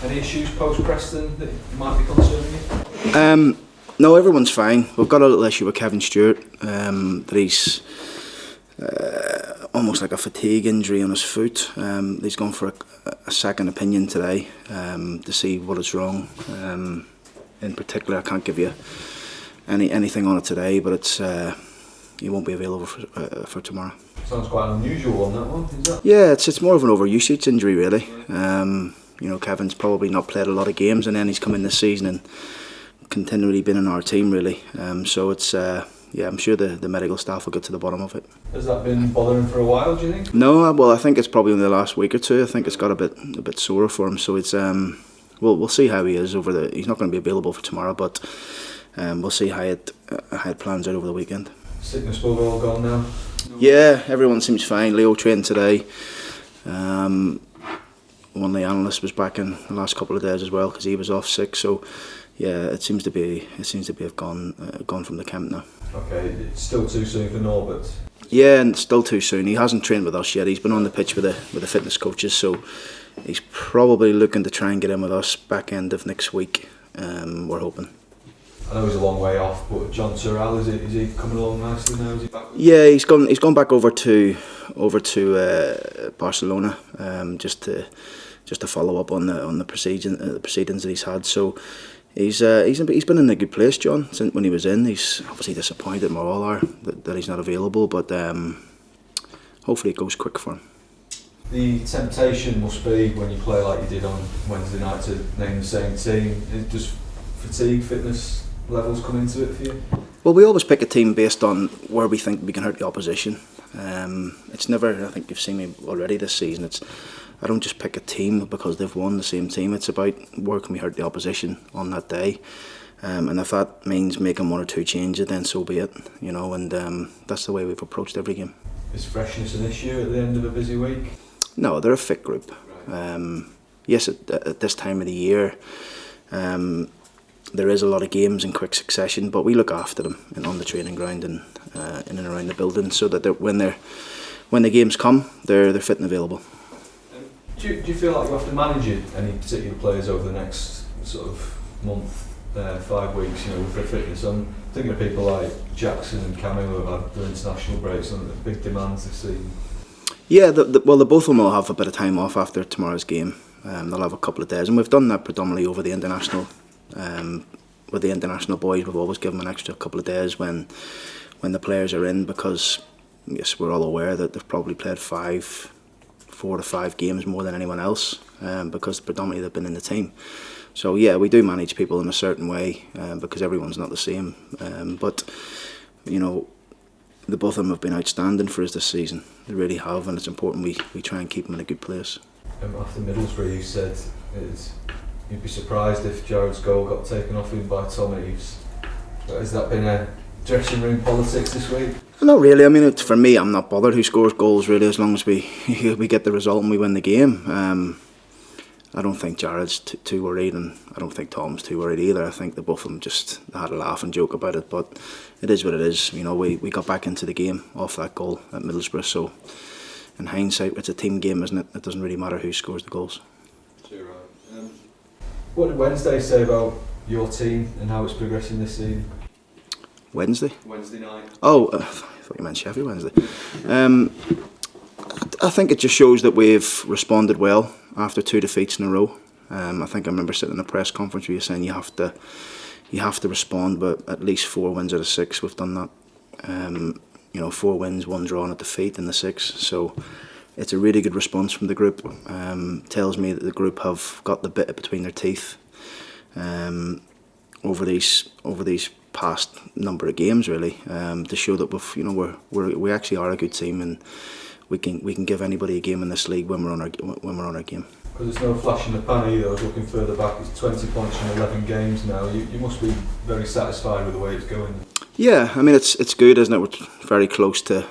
Any issues post Preston that might be concerning you? No, everyone's fine. We've got a little issue with Kevin Stewart. That he's almost like a fatigue injury on his foot. He's gone for a second opinion today to see what is wrong. In particular, I can't give you anything on it today, but it's he won't be available for tomorrow. Sounds quite an unusual one, that one, is that? Yeah, it's more of an overusage injury, really. Kevin's probably not played a lot of games, and then he's come in this season and continually been in our team, really. So it's I'm sure the medical staff will get to the bottom of it. Has that been bothering for a while, do you think? No, well, I think it's probably in the last week or two. I think it's got a bit sore for him. So it's we'll see how he is he's not going to be available for tomorrow, but we'll see how it plans out over the weekend. Sickness bug all gone now? Yeah, everyone seems fine. Leo trained today. One of the analysts was back in the last couple of days as well because he was off sick. So yeah, it seems to have gone from the camp now. Okay, it's still too soon for Norbert. Yeah, and still too soon. He hasn't trained with us yet. He's been on the pitch with the fitness coaches, so he's probably looking to try and get in with us back end of next week. We're hoping. I know he's a long way off, but John Sorrell, is he coming along nicely now? Is he back? Yeah, he's gone back over to Barcelona just to follow up on the proceedings that he's had. So he's been in a good place, John, since when he was in. He's obviously disappointed, and we all are, that he's not available, but hopefully it goes quick for him. The temptation must be, when you play like you did on Wednesday night, to name the same team. Does fatigue, fitness levels come into it for you? Well, we always pick a team based on where we think we can hurt the opposition. It's never, I think you've seen me already this season, I don't just pick a team because they've won the same team. It's about where can we hurt the opposition on that day. And if that means making one or two changes, then so be it. And that's the way we've approached every game. Is freshness an issue at the end of a busy week? No, they're a fit group. Right. Yes, at this time of the year, there is a lot of games in quick succession, but we look after them on the training ground and in and around the building, so that when the games come, they're fit and available. Do you feel like you have to manage any particular players over the next sort of month, 5 weeks, with their fitness? I'm thinking of people like Jackson and Camille who have had their international breaks and the big demands this season. Yeah, the both of them will have a bit of time off after tomorrow's game. They'll have a couple of days, and we've done that predominantly over the international. With the international boys, we've always given them an extra couple of days when the players are in, because yes, we're all aware that they've probably played 4 to 5 games more than anyone else, because predominantly they've been in the team. So yeah, we do manage people in a certain way because everyone's not the same. But the both of them have been outstanding for us this season. They really have, and it's important we try and keep them in a good place. After Middlesbrough, you said you'd be surprised if Jared's goal got taken off him by Tom Eaves. Has that been a dressing room politics this week? Not really. I mean, for me, I'm not bothered who scores goals, really, as long as we get the result and we win the game. I don't think Jared's too worried, and I don't think Tom's too worried either. I think the both of them just had a laugh and joke about it, but it is what it is. We got back into the game off that goal at Middlesbrough, so in hindsight, it's a team game, isn't it? It doesn't really matter who scores the goals. Too right. What did Wednesday say about your team and how it's progressing this season? Wednesday night. Oh, I thought you meant Sheffield Wednesday. I think it just shows that we've responded well after 2 defeats in a row. I think I remember sitting in a press conference where you saying you have to respond, but at least 4 wins out of 6 we've done that. 4 wins, 1 draw and a defeat in the 6. So it's a really good response from the group. Tells me that the group have got the bit between their teeth over these past number of games, really, to show that we actually are a good team, and we can give anybody a game in this league when we're on our game. Because it's no flash in the pan either. I was looking further back. It's 20 points from 11 games now. You must be very satisfied with the way it's going. Yeah, I mean it's good, isn't it? We're very close to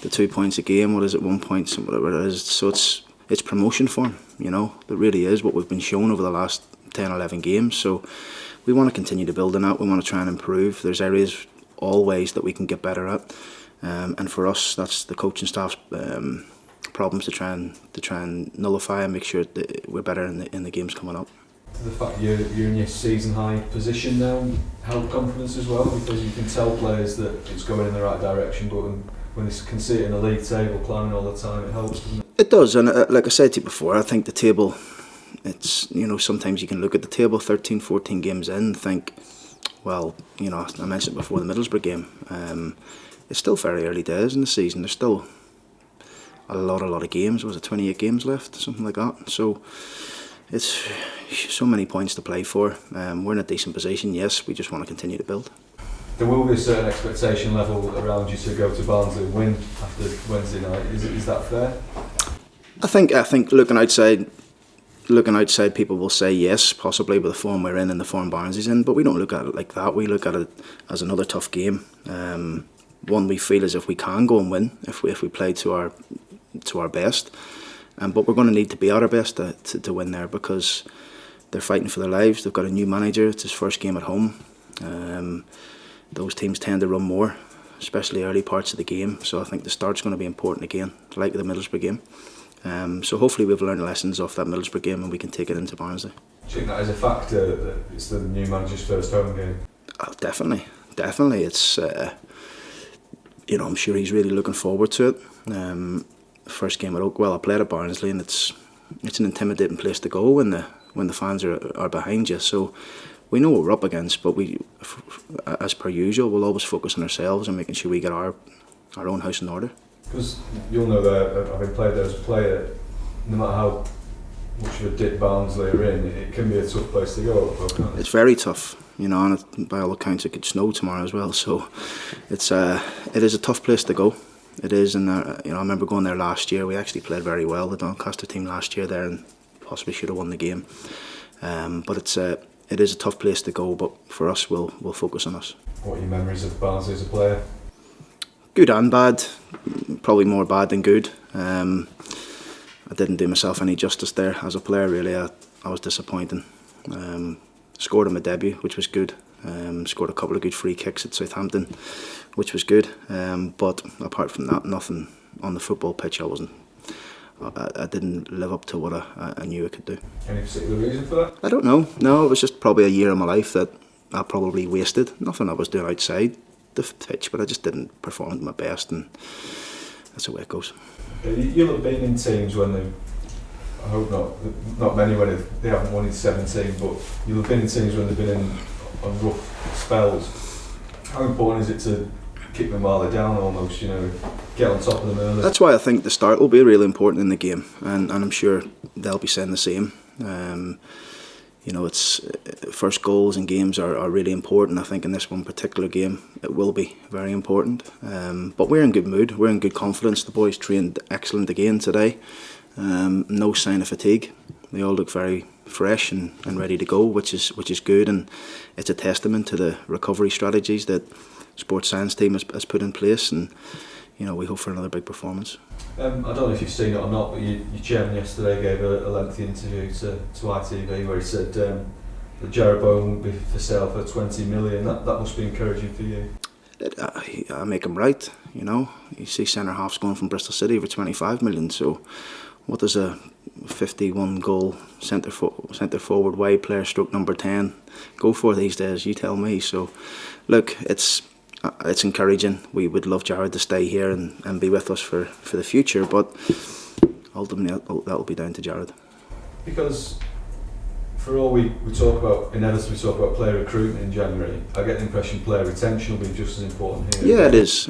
the 2 points a game. What is it, 1 point, whatever it is. So it's promotion form. It really is what we've been shown over the last 10, 11 games. So we want to continue to build on that. We want to try and improve. There's areas always that we can get better at, and for us, that's the coaching staff's problems to try and nullify and make sure that we're better in the games coming up. The fact you're in your season high position now help confidence as well, because you can tell players that it's going in the right direction, but when they can see it in the league table climbing all the time, it helps, doesn't it? It does, and like I said to you before, I think the table, it's, sometimes you can look at the table 13, 14 games in and think, well, I mentioned before the Middlesbrough game, it's still very early days in the season. There's still a lot of games. Was it 28 games left, something like that? So it's so many points to play for. We're in a decent position. Yes, we just want to continue to build. There will be a certain expectation level around you to go to Barnsley and win after Wednesday night. Is that fair? I think looking outside, people will say yes, possibly with the form we're in and the form Barnsley's in. But we don't look at it like that. We look at it as another tough game. One we feel as if we can go and win if we play to our best. But we're going to need to be at our best to win there, because they're fighting for their lives. They've got a new manager. It's his first game at home. Those teams tend to run more, especially early parts of the game. So I think the start's going to be important again, like the Middlesbrough game. So hopefully we've learned lessons off that Middlesbrough game and we can take it into Barnsley. Do you think that is a factor, that it's the new manager's first home game? Oh, definitely. It's I'm sure he's really looking forward to it. First game at Oakwell, I played at Barnsley, and it's an intimidating place to go when the fans are behind you. So we know what we're up against, but we, as per usual, we'll always focus on ourselves and making sure we get our own house in order. Because you'll know that, having played there as a player, no matter how much of a dip Barnsley are in, it can be a tough place to go. Can't it? It's very tough, and by all accounts it could snow tomorrow as well. So it is a tough place to go. It is, and I remember going there last year. We actually played very well, the Doncaster team last year there, and possibly should have won the game. But it is a tough place to go. But for us, we'll focus on us. What are your memories of Barnsley as a player? Good and bad. Probably more bad than good. I didn't do myself any justice there as a player. Really, I was disappointing. Scored on my debut, which was good. Scored a couple of good free kicks at Southampton, which was good. But apart from that, nothing on the football pitch. I didn't live up to what I knew I could do. Any particular reason for that? I don't know. No, it was just probably a year of my life that I probably wasted. Nothing I was doing outside the pitch, but I just didn't perform at my best, and that's the way it goes. You'll have been in teams when they, I hope not many when they haven't won in 17, but you'll have been in teams when they've been in on rough spells. How important is it to kick them while they're down almost, get on top of them early? That's why I think the start will be really important in the game, and I'm sure they'll be saying the same. It's first goals in games are really important. I think in this one particular game it will be very important. But we're in good mood, we're in good confidence. The boys trained excellent again today. No sign of fatigue. They all look very fresh and ready to go, which is good, and it's a testament to the recovery strategies that sports science team has put in place, and we hope for another big performance. I don't know if you've seen it or not, but your chairman yesterday gave a lengthy interview to ITV where he said that Jarrod Bowen won't be for sale for 20 million. That must be encouraging for you. I make him right, You see centre halves going from Bristol City for 25 million. So what does a 51 goal centre forward wide player stroke number 10 go for these days? You tell me. So look, it's encouraging. We would love Jarrod to stay here and be with us for the future, but ultimately that will be down to Jarrod. Because for all we talk about, inevitably talk about player recruitment in January, I get the impression player retention will be just as important here. Yeah, it is.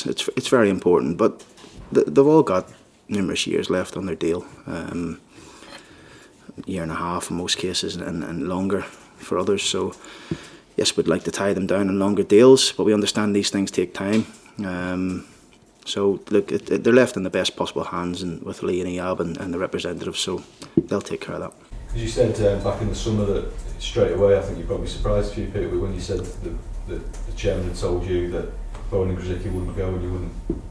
It's very important, but they've all got numerous years left on their deal. Year and a half in most cases, and longer for others. So yes, we'd like to tie them down in longer deals, but we understand these things take time. So look, they're left in the best possible hands, and with Lee and Eab and the representatives, so they'll take care of that. As you said back in the summer that straight away, I think you probably surprised a few people when you said the chairman had told you that Bowen and Grzycki wouldn't go and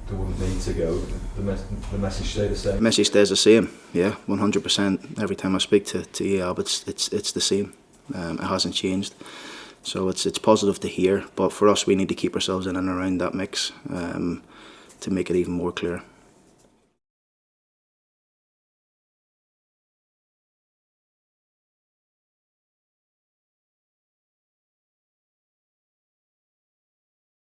they wouldn't need to go. The message stayed the same. The message stays the same. Yeah, 100%. Every time I speak to Eab, it's the same. It hasn't changed. So it's positive to hear, but for us we need to keep ourselves in and around that mix to make it even more clear.